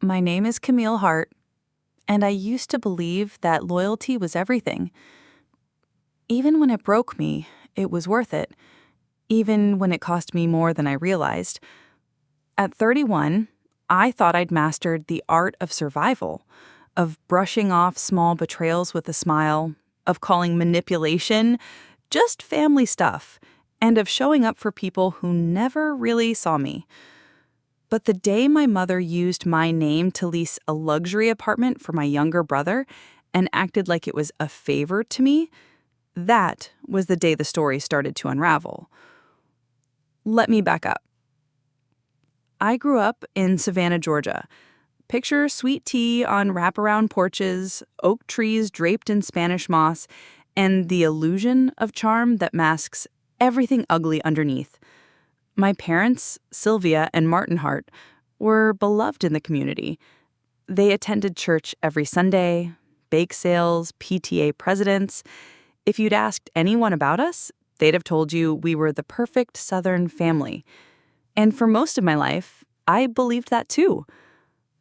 My name is Camille Hart, and I used to believe that loyalty was everything. Even when it broke me, it was worth it, even when it cost me more than I realized. At 31, I thought I'd mastered the art of survival, of brushing off small betrayals with a smile, of calling manipulation just family stuff, and of showing up for people who never really saw me. But the day my mother used my name to lease a luxury apartment for my younger brother and acted like it was a favor to me, that was the day the story started to unravel. Let me back up. I grew up in Savannah, Georgia. Picture sweet tea on wraparound porches, oak trees draped in Spanish moss, and the illusion of charm that masks everything ugly underneath. My parents, Sylvia and Martin Hart, were beloved in the community. They attended church every Sunday, bake sales, PTA presidents. If you'd asked anyone about us, they'd have told you we were the perfect Southern family. And for most of my life, I believed that too.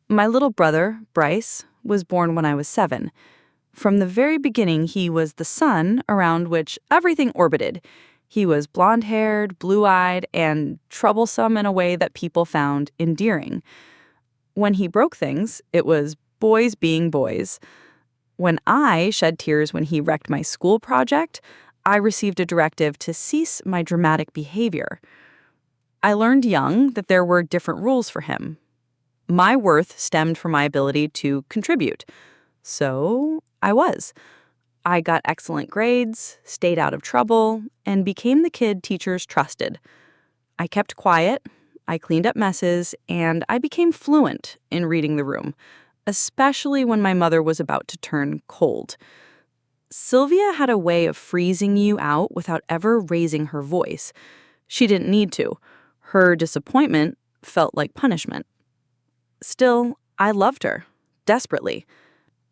My little brother, Bryce, was born when I was 7. From the very beginning, he was the sun around which everything orbited. He was blonde-haired, blue-eyed, and troublesome in a way that people found endearing. When he broke things, it was boys being boys. When I shed tears when he wrecked my school project, I received a directive to cease my dramatic behavior. I learned young that there were different rules for him. My worth stemmed from my ability to contribute. So I was. I got excellent grades, stayed out of trouble, and became the kid teachers trusted. I kept quiet, I cleaned up messes, and I became fluent in reading the room, especially when my mother was about to turn cold. Sylvia had a way of freezing you out without ever raising her voice. She didn't need to. Her disappointment felt like punishment. Still, I loved her, desperately.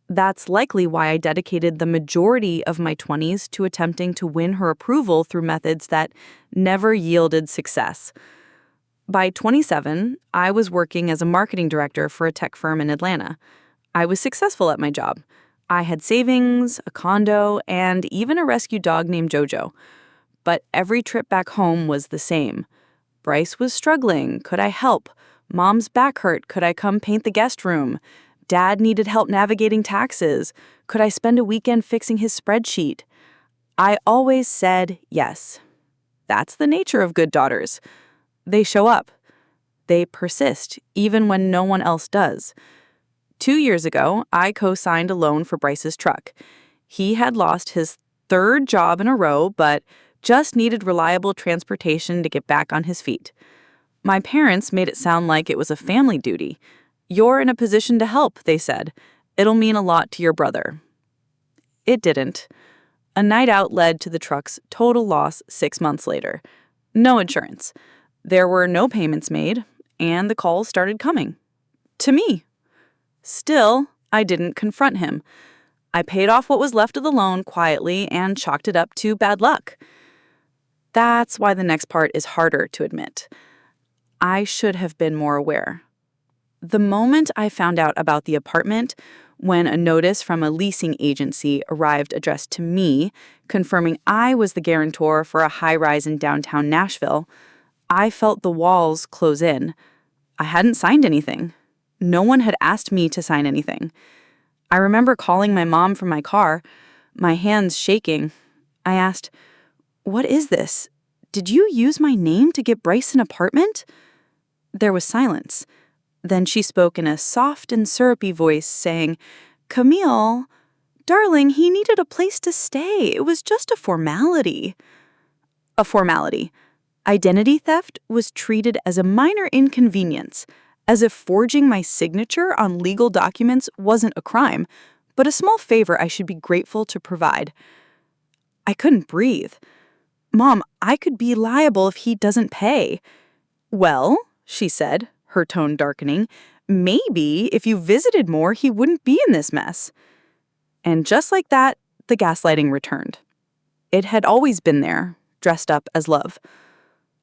That's likely why I dedicated the majority of my 20s to attempting to win her approval through methods that never yielded success. By 27, I was working as a marketing director for a tech firm in Atlanta. I was successful at my job. I had savings, a condo, and even a rescue dog named Jojo. But every trip back home was the same. Bryce was struggling. Could I help? Mom's back hurt. Could I come paint the guest room? Dad needed help navigating taxes. Could I spend a weekend fixing his spreadsheet? I always said yes. That's the nature of good daughters. They show up. They persist, even when no one else does. 2 years ago, I co-signed a loan for Bryce's truck. He had lost his 3rd job in a row, but just needed reliable transportation to get back on his feet. My parents made it sound like it was a family duty. You're in a position to help, they said. It'll mean a lot to your brother. It didn't. A night out led to the truck's total loss 6 months later. No insurance. There were no payments made, and the calls started coming. To me. Still, I didn't confront him. I paid off what was left of the loan quietly and chalked it up to bad luck. That's why the next part is harder to admit. I should have been more aware. The moment I found out about the apartment, when a notice from a leasing agency arrived addressed to me, confirming I was the guarantor for a high-rise in downtown Nashville, I felt the walls close in. I hadn't signed anything. No one had asked me to sign anything. I remember calling my mom from my car, my hands shaking. I asked, "What is this? Did you use my name to get Bryce an apartment?" There was silence. Then she spoke in a soft and syrupy voice, saying, "Camille, darling, he needed a place to stay. It was just a formality." A formality. Identity theft was treated as a minor inconvenience, as if forging my signature on legal documents wasn't a crime, but a small favor I should be grateful to provide. I couldn't breathe. "Mom, I could be liable if he doesn't pay." "Well," she said, her tone darkening, "maybe if you visited more, he wouldn't be in this mess." And just like that, the gaslighting returned. It had always been there, dressed up as love.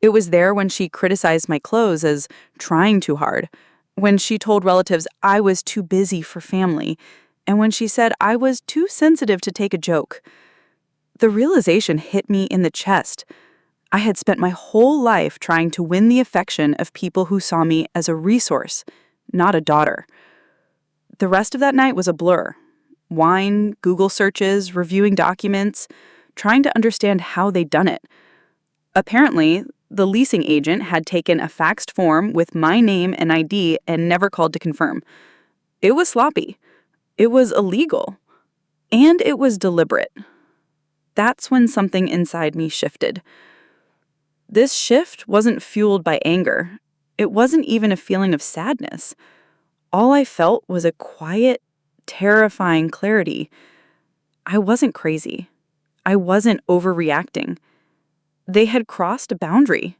It was there when she criticized my clothes as trying too hard, when she told relatives I was too busy for family, and when she said I was too sensitive to take a joke. The realization hit me in the chest. I had spent my whole life trying to win the affection of people who saw me as a resource, not a daughter. The rest of that night was a blur. Wine, Google searches, reviewing documents, trying to understand how they'd done it. Apparently, the leasing agent had taken a faxed form with my name and ID and never called to confirm. It was sloppy. It was illegal. And it was deliberate. That's when something inside me shifted. This shift wasn't fueled by anger. It wasn't even a feeling of sadness. All I felt was a quiet, terrifying clarity. I wasn't crazy. I wasn't overreacting. They had crossed a boundary.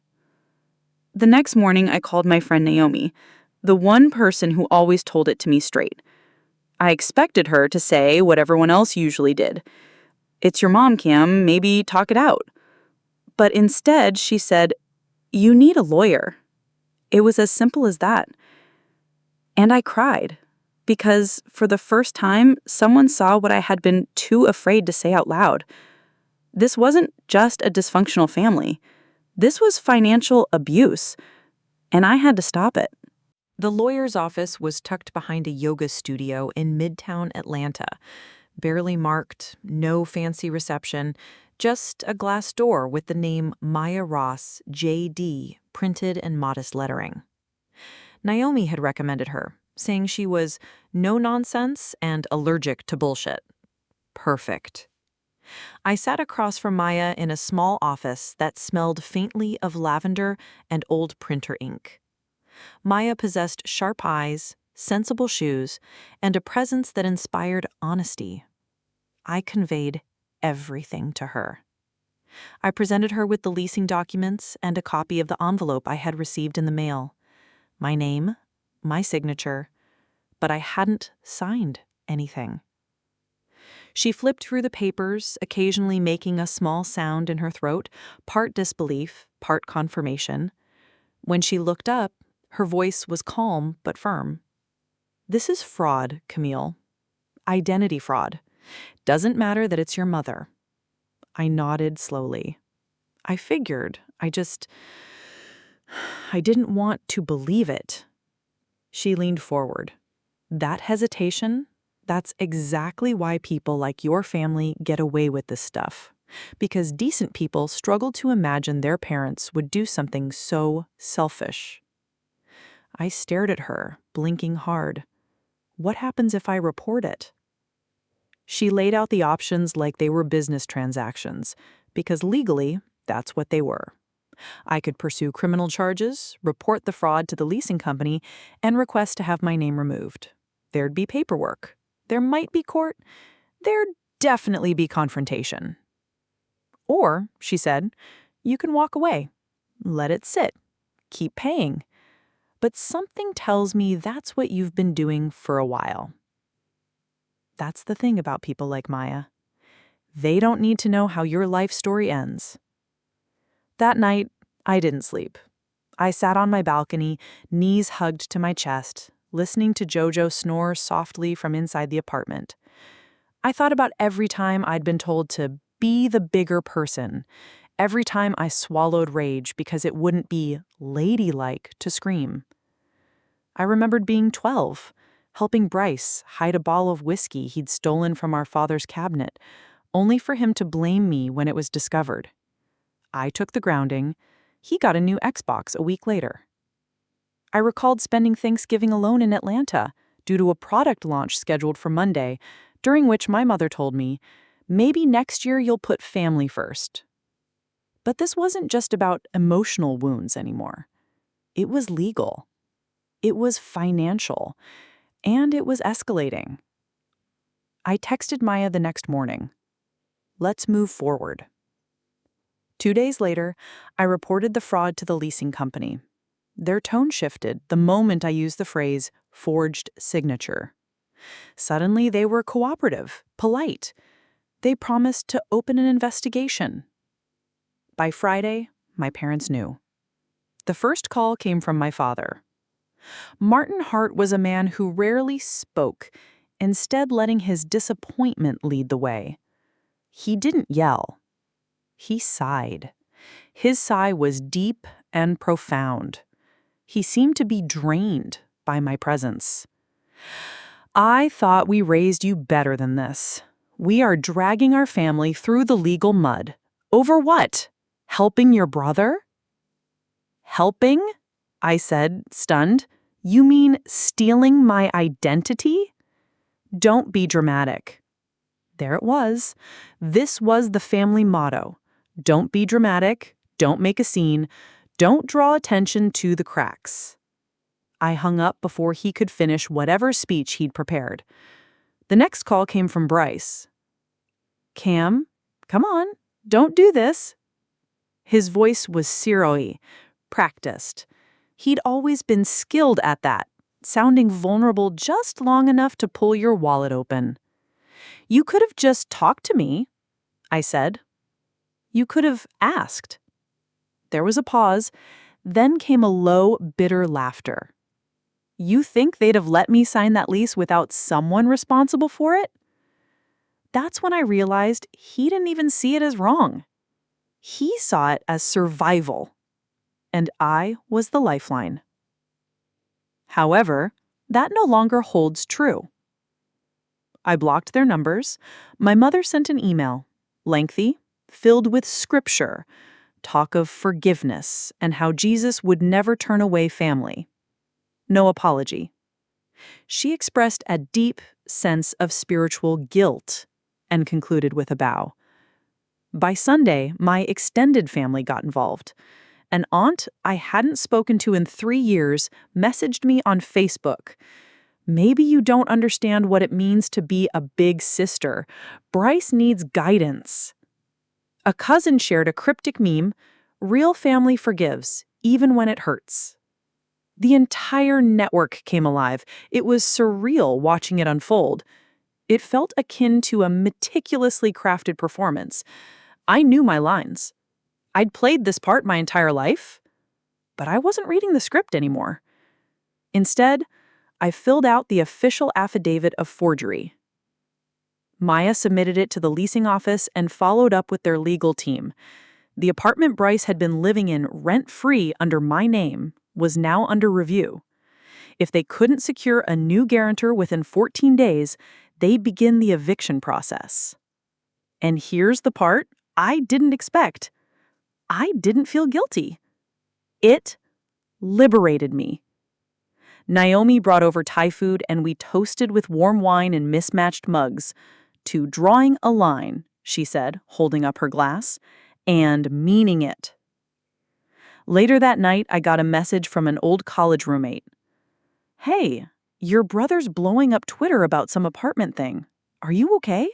The next morning, I called my friend Naomi, the one person who always told it to me straight. I expected her to say what everyone else usually did. "It's your mom, Cam, maybe talk it out." But instead, she said, "You need a lawyer." It was as simple as that. And I cried, because for the first time, someone saw what I had been too afraid to say out loud. This wasn't just a dysfunctional family. This was financial abuse, and I had to stop it. The lawyer's office was tucked behind a yoga studio in Midtown Atlanta. Barely marked, no fancy reception, just a glass door with the name Maya Ross, J.D., printed in modest lettering. Naomi had recommended her, saying she was no nonsense and allergic to bullshit. Perfect. I sat across from Maya in a small office that smelled faintly of lavender and old printer ink. Maya possessed sharp eyes, sensible shoes, and a presence that inspired honesty. I conveyed everything to her. I presented her with the leasing documents and a copy of the envelope I had received in the mail. My name, my signature, but I hadn't signed anything. She flipped through the papers, occasionally making a small sound in her throat, part disbelief, part confirmation. When she looked up, her voice was calm but firm. "This is fraud, Camille. Identity fraud. Doesn't matter that it's your mother." I nodded slowly. I figured. I didn't want to believe it. She leaned forward. "That hesitation? That's exactly why people like your family get away with this stuff. Because decent people struggle to imagine their parents would do something so selfish." I stared at her, blinking hard. What happens if I report it? She laid out the options like they were business transactions, because legally, that's what they were. I could pursue criminal charges, report the fraud to the leasing company, and request to have my name removed. There'd be paperwork. There might be court. There'd definitely be confrontation. Or, she said, you can walk away. Let it sit. Keep paying. But something tells me that's what you've been doing for a while. That's the thing about people like Maya. They don't need to know how your life story ends. That night, I didn't sleep. I sat on my balcony, knees hugged to my chest, listening to Jojo snore softly from inside the apartment. I thought about every time I'd been told to be the bigger person, every time I swallowed rage because it wouldn't be ladylike to scream. I remembered being 12, helping Bryce hide a bottle of whiskey he'd stolen from our father's cabinet, only for him to blame me when it was discovered. I took the grounding. He got a new Xbox a week later. I recalled spending Thanksgiving alone in Atlanta due to a product launch scheduled for Monday, during which my mother told me, "Maybe next year you'll put family first." But this wasn't just about emotional wounds anymore. It was legal. It was financial. And it was escalating. I texted Maya the next morning. Let's move forward. 2 days later, I reported the fraud to the leasing company. Their tone shifted the moment I used the phrase forged signature. Suddenly, they were cooperative, polite. They promised to open an investigation. By Friday, my parents knew. The first call came from my father. Martin Hart was a man who rarely spoke, instead letting his disappointment lead the way. He didn't yell. He sighed. His sigh was deep and profound. He seemed to be drained by my presence. I thought we raised you better than this. We are dragging our family through the legal mud. Over what? Helping your brother? Helping? I said, stunned. You mean stealing my identity? Don't be dramatic. There it was. This was the family motto. Don't be dramatic. Don't make a scene. Don't draw attention to the cracks. I hung up before he could finish whatever speech he'd prepared. The next call came from Bryce. Cam, come on, don't do this. His voice was zero-y, practiced. He'd always been skilled at that, sounding vulnerable just long enough to pull your wallet open. You could have just talked to me, I said. You could have asked. There was a pause, then came a low, bitter laughter. You think they'd have let me sign that lease without someone responsible for it? That's when I realized he didn't even see it as wrong. He saw it as survival. And I was the lifeline. However, that no longer holds true. I blocked their numbers. My mother sent an email, lengthy, filled with scripture, talk of forgiveness, and how Jesus would never turn away family. No apology. She expressed a deep sense of spiritual guilt and concluded with a bow. By Sunday, my extended family got involved. An aunt I hadn't spoken to in 3 years messaged me on Facebook. Maybe you don't understand what it means to be a big sister. Bryce needs guidance. A cousin shared a cryptic meme, real family forgives, even when it hurts. The entire network came alive. It was surreal watching it unfold. It felt akin to a meticulously crafted performance. I knew my lines. I'd played this part my entire life, but I wasn't reading the script anymore. Instead, I filled out the official affidavit of forgery. Maya submitted it to the leasing office and followed up with their legal team. The apartment Bryce had been living in rent-free under my name was now under review. If they couldn't secure a new guarantor within 14 days, they'd begin the eviction process. And here's the part I didn't expect. I didn't feel guilty. It liberated me. Naomi brought over Thai food and we toasted with warm wine in mismatched mugs. To drawing a line, she said, holding up her glass, and meaning it. Later that night, I got a message from an old college roommate. Hey, your brother's blowing up Twitter about some apartment thing. Are you okay?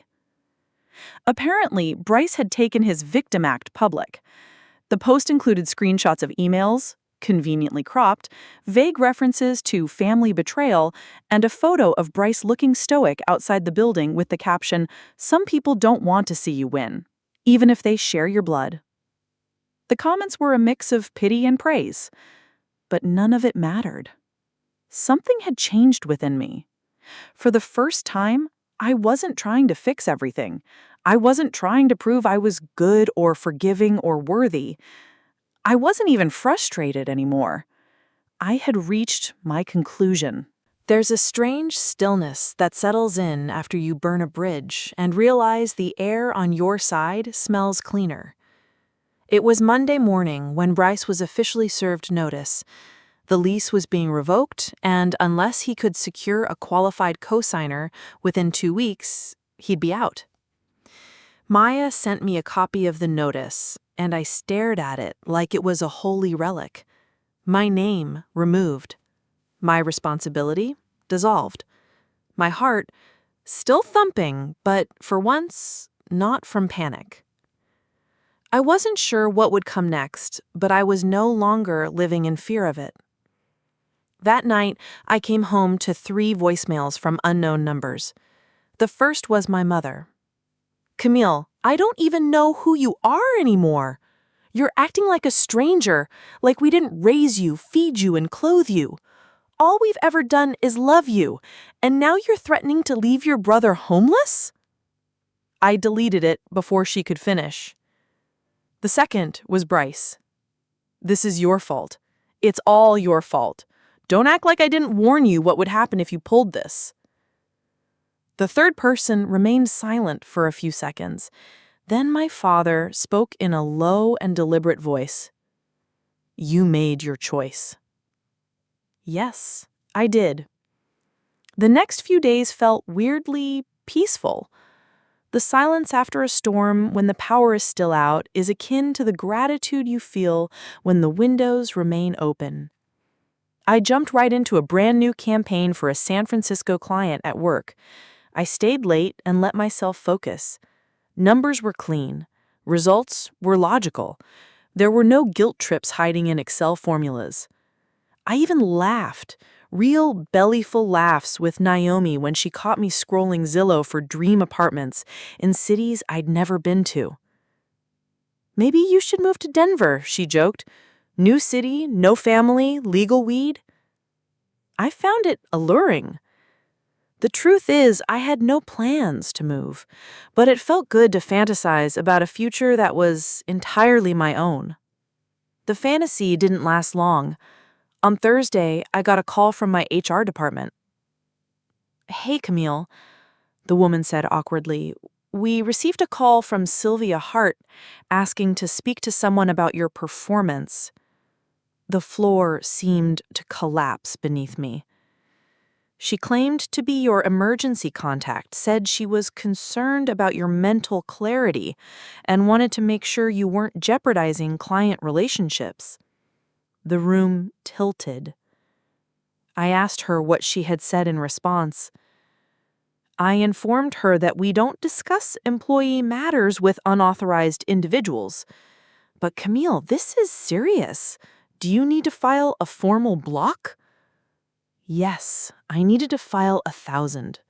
Apparently, Bryce had taken his victim act public. The post included screenshots of emails, conveniently cropped, vague references to family betrayal, and a photo of Bryce looking stoic outside the building with the caption, "Some people don't want to see you win, even if they share your blood." The comments were a mix of pity and praise, but none of it mattered. Something had changed within me. For the first time, I wasn't trying to fix everything. I wasn't trying to prove I was good or forgiving or worthy. I wasn't even frustrated anymore. I had reached my conclusion. There's a strange stillness that settles in after you burn a bridge and realize the air on your side smells cleaner. It was Monday morning when Bryce was officially served notice. The lease was being revoked, and unless he could secure a qualified cosigner within 2 weeks, he'd be out. Maya sent me a copy of the notice, and I stared at it like it was a holy relic. My name removed. My responsibility dissolved. My heart still thumping, but for once, not from panic. I wasn't sure what would come next, but I was no longer living in fear of it. That night, I came home to 3 voicemails from unknown numbers. The first was my mother. "Camille, I don't even know who you are anymore. You're acting like a stranger, like we didn't raise you, feed you, and clothe you. All we've ever done is love you, and now you're threatening to leave your brother homeless?" I deleted it before she could finish. The second was Bryce. "This is your fault. It's all your fault. Don't act like I didn't warn you what would happen if you pulled this." The third person remained silent for a few seconds. Then my father spoke in a low and deliberate voice. "You made your choice." Yes, I did. The next few days felt weirdly peaceful. The silence after a storm when the power is still out is akin to the gratitude you feel when the windows remain open. I jumped right into a brand new campaign for a San Francisco client at work. I stayed late and let myself focus. Numbers were clean. Results were logical. There were no guilt trips hiding in Excel formulas. I even laughed, real bellyful laughs with Naomi when she caught me scrolling Zillow for dream apartments in cities I'd never been to. "Maybe you should move to Denver," she joked. "New city, no family, legal weed." I found it alluring. The truth is, I had no plans to move, but it felt good to fantasize about a future that was entirely my own. The fantasy didn't last long. On Thursday, I got a call from my HR department. "Hey, Camille," the woman said awkwardly. "We received a call from Sylvia Hart asking to speak to someone about your performance." The floor seemed to collapse beneath me. "She claimed to be your emergency contact, said she was concerned about your mental clarity and wanted to make sure you weren't jeopardizing client relationships." The room tilted. I asked her what she had said in response. I informed her that we don't discuss employee matters with unauthorized individuals. "But Camille, this is serious. Do you need to file a formal block?" Yes, I needed to file 1,000.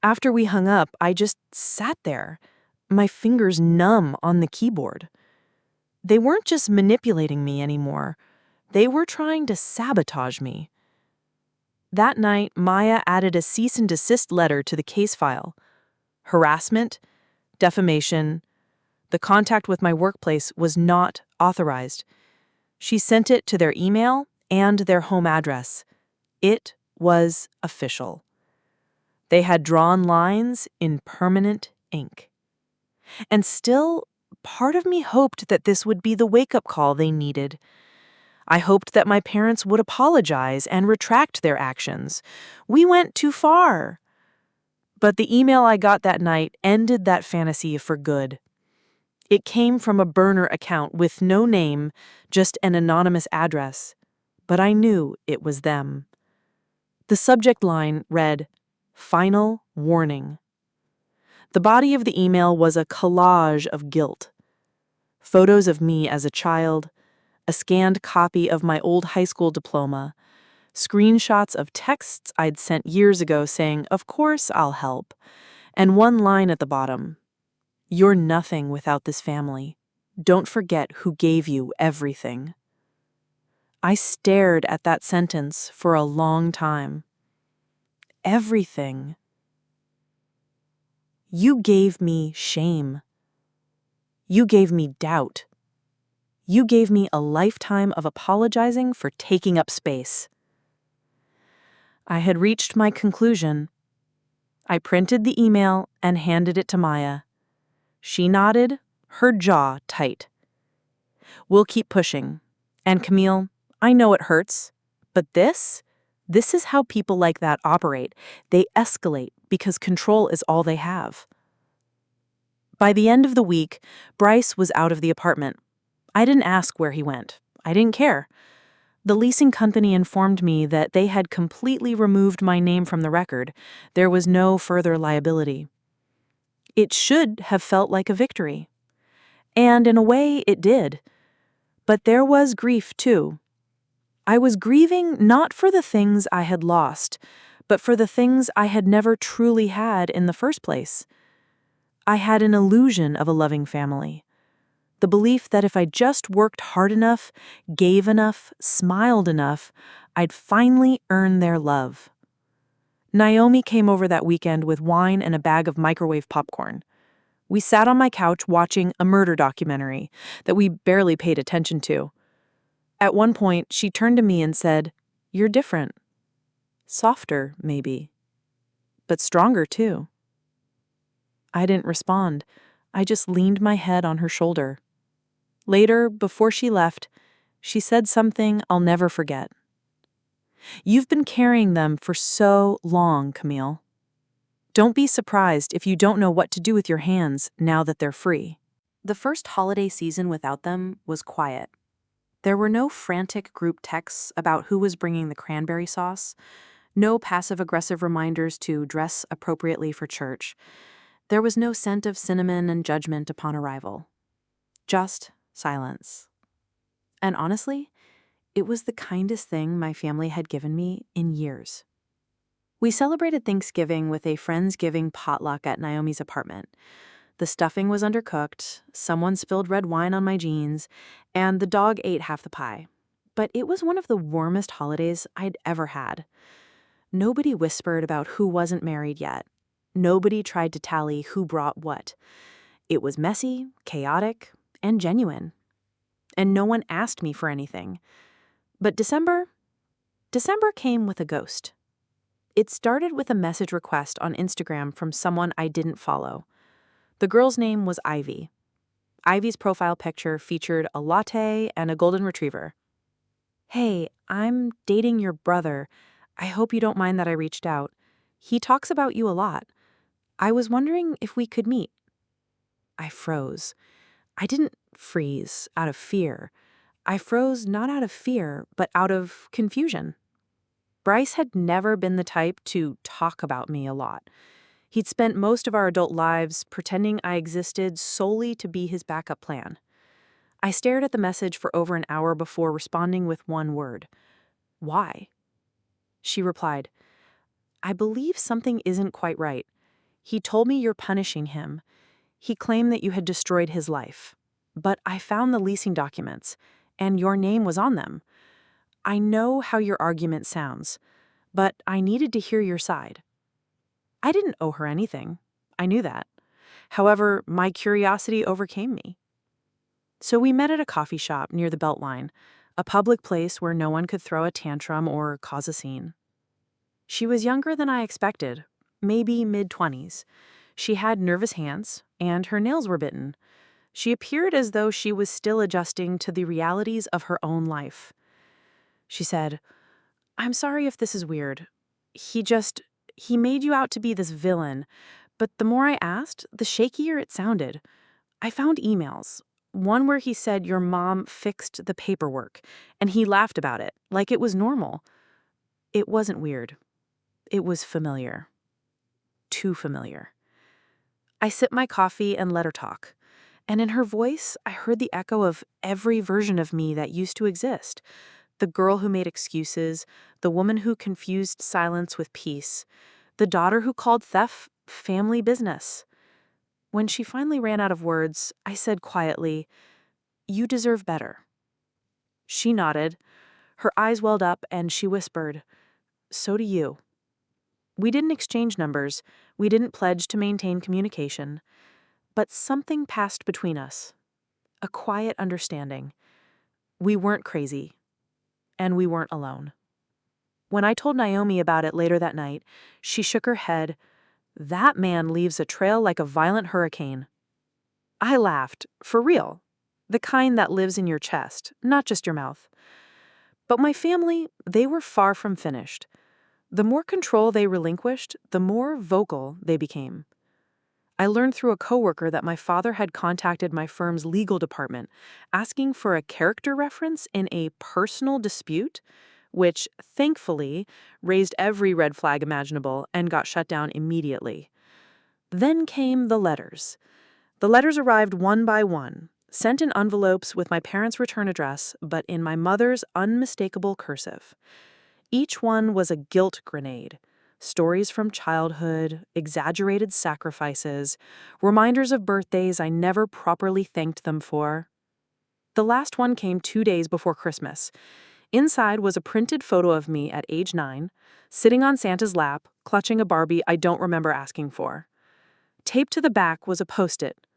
After we hung up, I just sat there, my fingers numb on the keyboard. They weren't just manipulating me anymore. They were trying to sabotage me. That night, Maya added a cease and desist letter to the case file. Harassment, defamation. The contact with my workplace was not authorized. She sent it to their email and their home address. It was official. They had drawn lines in permanent ink. And still, part of me hoped that this would be the wake-up call they needed. I hoped that my parents would apologize and retract their actions. We went too far. But the email I got that night ended that fantasy for good. It came from a burner account with no name, just an anonymous address. But I knew it was them. The subject line read, "Final Warning." The body of the email was a collage of guilt. Photos of me as a child, a scanned copy of my old high school diploma, screenshots of texts I'd sent years ago saying, "Of course I'll help," and one line at the bottom, "You're nothing without this family. Don't forget who gave you everything." I stared at that sentence for a long time. Everything. You gave me shame. You gave me doubt. You gave me a lifetime of apologizing for taking up space. I had reached my conclusion. I printed the email and handed it to Maya. She nodded, her jaw tight. "We'll keep pushing. And Camille, I know it hurts, but this is how people like that operate. They escalate because control is all they have." By the end of the week, Bryce was out of the apartment. I didn't ask where he went. I didn't care. The leasing company informed me that they had completely removed my name from the record. There was no further liability. It should have felt like a victory. And in a way, it did. But there was grief, too. I was grieving not for the things I had lost, but for the things I had never truly had in the first place. I had an illusion of a loving family. The belief that if I just worked hard enough, gave enough, smiled enough, I'd finally earned their love. Naomi came over that weekend with wine and a bag of microwave popcorn. We sat on my couch watching a murder documentary that we barely paid attention to. At one point, she turned to me and said, "You're different. Softer, maybe. But stronger, too." I didn't respond. I just leaned my head on her shoulder. Later, before she left, she said something I'll never forget. "You've been carrying them for so long, Camille. Don't be surprised if you don't know what to do with your hands now that they're free." The first holiday season without them was quiet. There were no frantic group texts about who was bringing the cranberry sauce, no passive-aggressive reminders to dress appropriately for church. There was no scent of cinnamon and judgment upon arrival. Just silence. And honestly, it was the kindest thing my family had given me in years. We celebrated Thanksgiving with a Friendsgiving potluck at Naomi's apartment. The stuffing was undercooked, someone spilled red wine on my jeans, and the dog ate half the pie. But it was one of the warmest holidays I'd ever had. Nobody whispered about who wasn't married yet. Nobody tried to tally who brought what. It was messy, chaotic, and genuine. And no one asked me for anything. But December came with a ghost. It started with a message request on Instagram from someone I didn't follow. The girl's name was Ivy. Ivy's profile picture featured a latte and a golden retriever. "Hey, I'm dating your brother. I hope you don't mind that I reached out. He talks about you a lot. I was wondering if we could meet." I froze. I didn't freeze out of fear. I froze not out of fear, but out of confusion. Bryce had never been the type to talk about me a lot. He'd spent most of our adult lives pretending I existed solely to be his backup plan. I stared at the message for over an hour before responding with one word. "Why?" She replied, "I believe something isn't quite right. He told me you're punishing him. He claimed that you had destroyed his life. But I found the leasing documents, and your name was on them. I know how your argument sounds, but I needed to hear your side." I didn't owe her anything. I knew that. However, my curiosity overcame me. So we met at a coffee shop near the Beltline, a public place where no one could throw a tantrum or cause a scene. She was younger than I expected, maybe mid-20s. She had nervous hands, and her nails were bitten. She appeared as though she was still adjusting to the realities of her own life. She said, "I'm sorry if this is weird. He made you out to be this villain, but the more I asked, the shakier it sounded. I found emails, one where he said your mom fixed the paperwork, and he laughed about it, like it was normal. It wasn't weird. It was familiar. Too familiar." I sipped my coffee and let her talk, and in her voice, I heard the echo of every version of me that used to exist. The girl who made excuses, the woman who confused silence with peace, the daughter who called theft family business. When she finally ran out of words, I said quietly, "You deserve better." She nodded. Her eyes welled up and she whispered, "So do you." We didn't exchange numbers. We didn't pledge to maintain communication. But something passed between us. A quiet understanding. We weren't crazy. And we weren't alone. When I told Naomi about it later that night, she shook her head. "That man leaves a trail like a violent hurricane." I laughed. For real. The kind that lives in your chest, not just your mouth. But my family, they were far from finished. The more control they relinquished, the more vocal they became. I learned through a coworker that my father had contacted my firm's legal department, asking for a character reference in a personal dispute, which, thankfully, raised every red flag imaginable and got shut down immediately. Then came the letters. The letters arrived one by one, sent in envelopes with my parents' return address, but in my mother's unmistakable cursive. Each one was a guilt grenade. Stories from childhood, exaggerated sacrifices, reminders of birthdays I never properly thanked them for. The last one came 2 days before Christmas. Inside was a printed photo of me at age 9, sitting on Santa's lap, clutching a Barbie I don't remember asking for. Taped to the back was a post-it.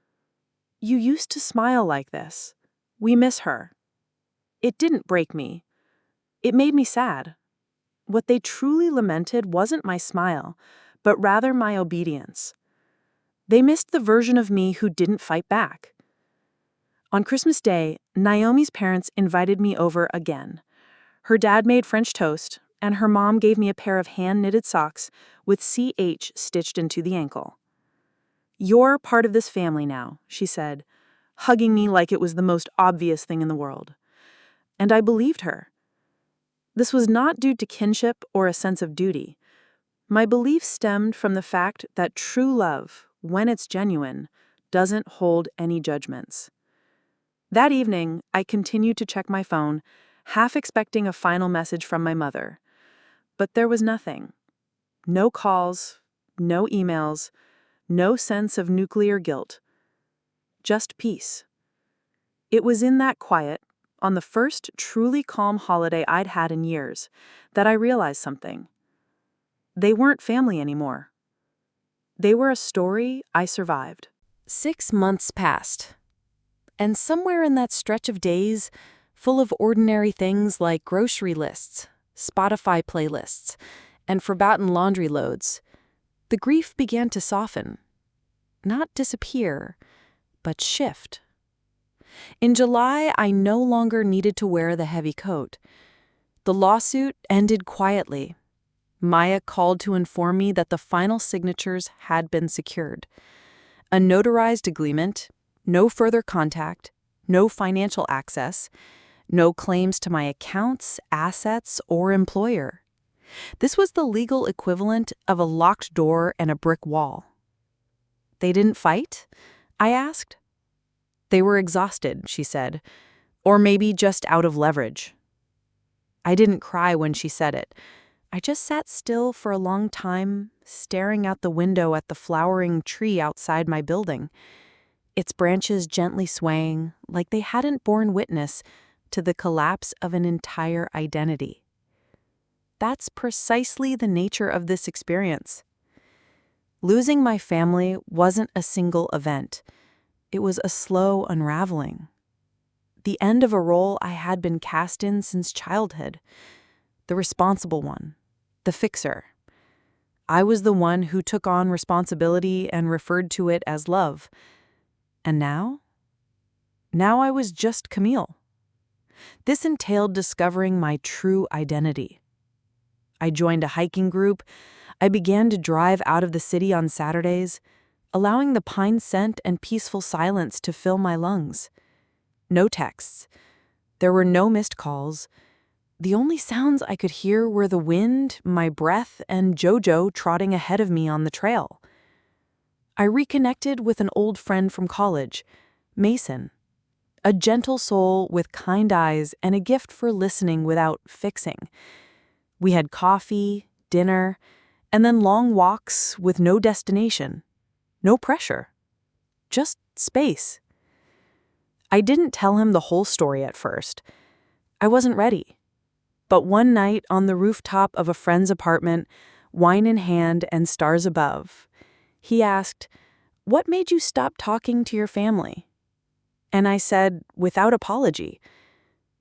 "You used to smile like this. We miss her." It didn't break me. It made me sad. What they truly lamented wasn't my smile, but rather my obedience. They missed the version of me who didn't fight back. On Christmas Day, Naomi's parents invited me over again. Her dad made French toast, and her mom gave me a pair of hand-knitted socks with CH stitched into the ankle. "You're part of this family now," she said, hugging me like it was the most obvious thing in the world. And I believed her. This was not due to kinship or a sense of duty. My belief stemmed from the fact that true love, when it's genuine, doesn't hold any judgments. That evening, I continued to check my phone, half expecting a final message from my mother. But there was nothing. No calls, no emails, no sense of nuclear guilt. Just peace. It was in that quiet, on the first truly calm holiday I'd had in years, that I realized something. They weren't family anymore. They were a story I survived. 6 months passed, and somewhere in that stretch of days, full of ordinary things like grocery lists, Spotify playlists, and forgotten laundry loads, the grief began to soften. Not disappear, but shift. In July, I no longer needed to wear the heavy coat. The lawsuit ended quietly. Maya called to inform me that the final signatures had been secured. A notarized agreement, no further contact, no financial access, no claims to my accounts, assets, or employer. This was the legal equivalent of a locked door and a brick wall. "They didn't fight?" I asked. "They were exhausted," she said, "or maybe just out of leverage." I didn't cry when she said it. I just sat still for a long time, staring out the window at the flowering tree outside my building, its branches gently swaying like they hadn't borne witness to the collapse of an entire identity. That's precisely the nature of this experience. Losing my family wasn't a single event. It was a slow unraveling. The end of a role I had been cast in since childhood. The responsible one. The fixer. I was the one who took on responsibility and referred to it as love. And now? Now I was just Camille. This entailed discovering my true identity. I joined a hiking group. I began to drive out of the city on Saturdays, allowing the pine scent and peaceful silence to fill my lungs. No texts. There were no missed calls. The only sounds I could hear were the wind, my breath, and Jojo trotting ahead of me on the trail. I reconnected with an old friend from college, Mason, a gentle soul with kind eyes and a gift for listening without fixing. We had coffee, dinner, and then long walks with no destination, no pressure, just space. I didn't tell him the whole story at first. I wasn't ready. But one night on the rooftop of a friend's apartment, wine in hand and stars above, he asked, "What made you stop talking to your family?" And I said, without apology,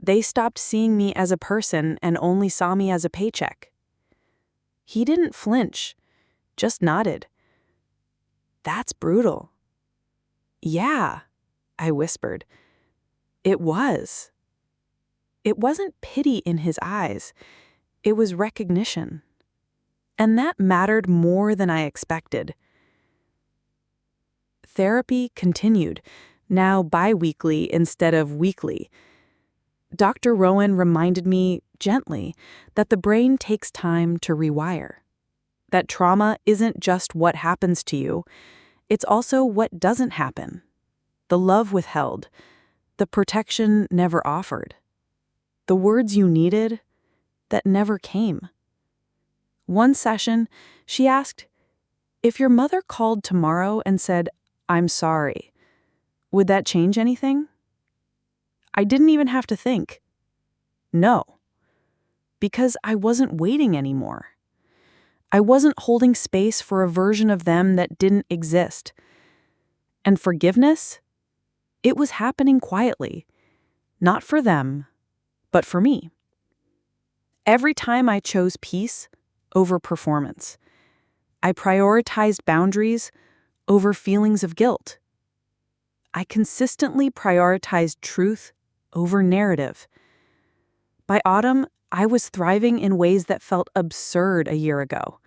"They stopped seeing me as a person and only saw me as a paycheck." He didn't flinch, just nodded. "That's brutal." "Yeah," I whispered. It was. It wasn't pity in his eyes. It was recognition. And that mattered more than I expected. Therapy continued, now bi-weekly instead of weekly. Dr. Rowan reminded me, gently, that the brain takes time to rewire. That trauma isn't just what happens to you, it's also what doesn't happen. The love withheld, the protection never offered, the words you needed that never came. One session, she asked, "If your mother called tomorrow and said, 'I'm sorry,' would that change anything?" I didn't even have to think. No. because I wasn't waiting anymore. I wasn't holding space for a version of them that didn't exist. And forgiveness? It was happening quietly. Not for them, but for me. Every time I chose peace over performance, I prioritized boundaries over feelings of guilt. I consistently prioritized truth over narrative. By autumn, I was thriving in ways that felt absurd a year ago.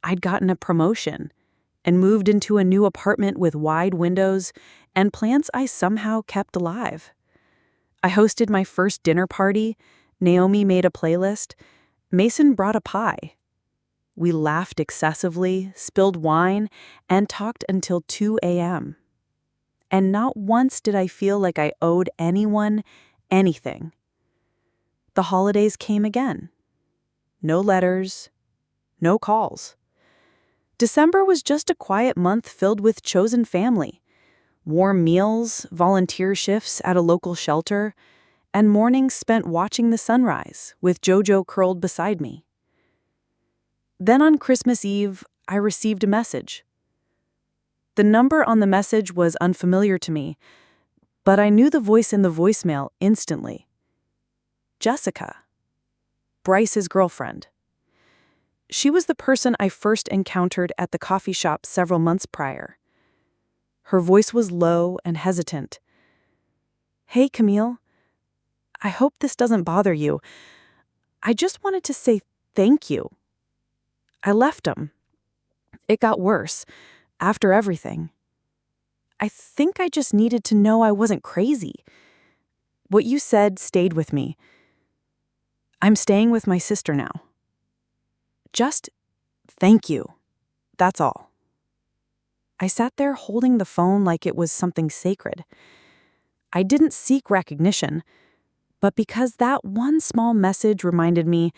I'd gotten a promotion and moved into a new apartment with wide windows and plants I somehow kept alive. I hosted my first dinner party, Naomi made a playlist, Mason brought a pie. We laughed excessively, spilled wine, and talked until 2 a.m. And not once did I feel like I owed anyone anything. The holidays came again. No letters, no calls. December was just a quiet month filled with chosen family, warm meals, volunteer shifts at a local shelter, and mornings spent watching the sunrise with Jojo curled beside me. Then on Christmas Eve, I received a message. The number on the message was unfamiliar to me, but I knew the voice in the voicemail instantly. Jessica, Bryce's girlfriend. She was the person I first encountered at the coffee shop several months prior. Her voice was low and hesitant. "Hey, Camille. I hope this doesn't bother you. I just wanted to say thank you. I left him. It got worse, after everything. I think I just needed to know I wasn't crazy. What you said stayed with me. I'm staying with my sister now. Just thank you. That's all." I sat there holding the phone like it was something sacred. I didn't seek recognition, but because that one small message reminded me,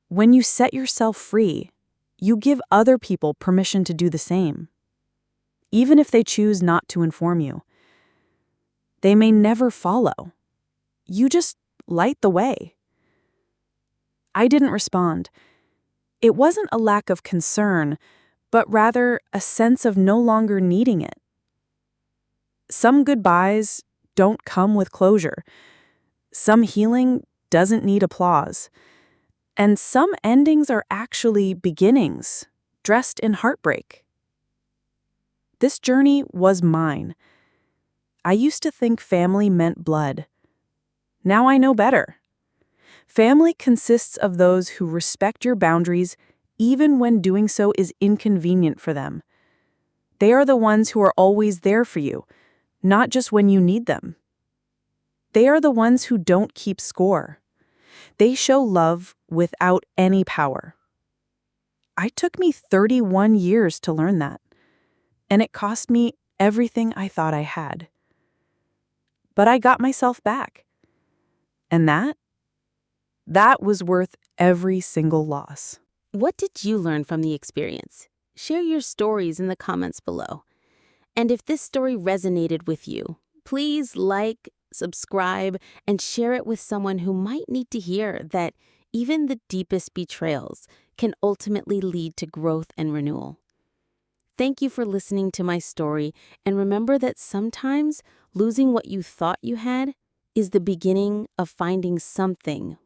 when you set yourself free, you give other people permission to do the same, even if they choose not to inform you. They may never follow. You just light the way. I didn't respond. It wasn't a lack of concern, but rather a sense of no longer needing it. Some goodbyes don't come with closure. Some healing doesn't need applause. And some endings are actually beginnings, dressed in heartbreak. This journey was mine. I used to think family meant blood. Now I know better. Family consists of those who respect your boundaries even when doing so is inconvenient for them. They are the ones who are always there for you, not just when you need them. They are the ones who don't keep score. They show love without any power. It took me 31 years to learn that, and it cost me everything I thought I had. But I got myself back. And that was worth every single loss. What did you learn from the experience? Share your stories in the comments below. And if this story resonated with you, please like, subscribe, and share it with someone who might need to hear that even the deepest betrayals can ultimately lead to growth and renewal. Thank you for listening to my story, and remember that sometimes losing what you thought you had is the beginning of finding something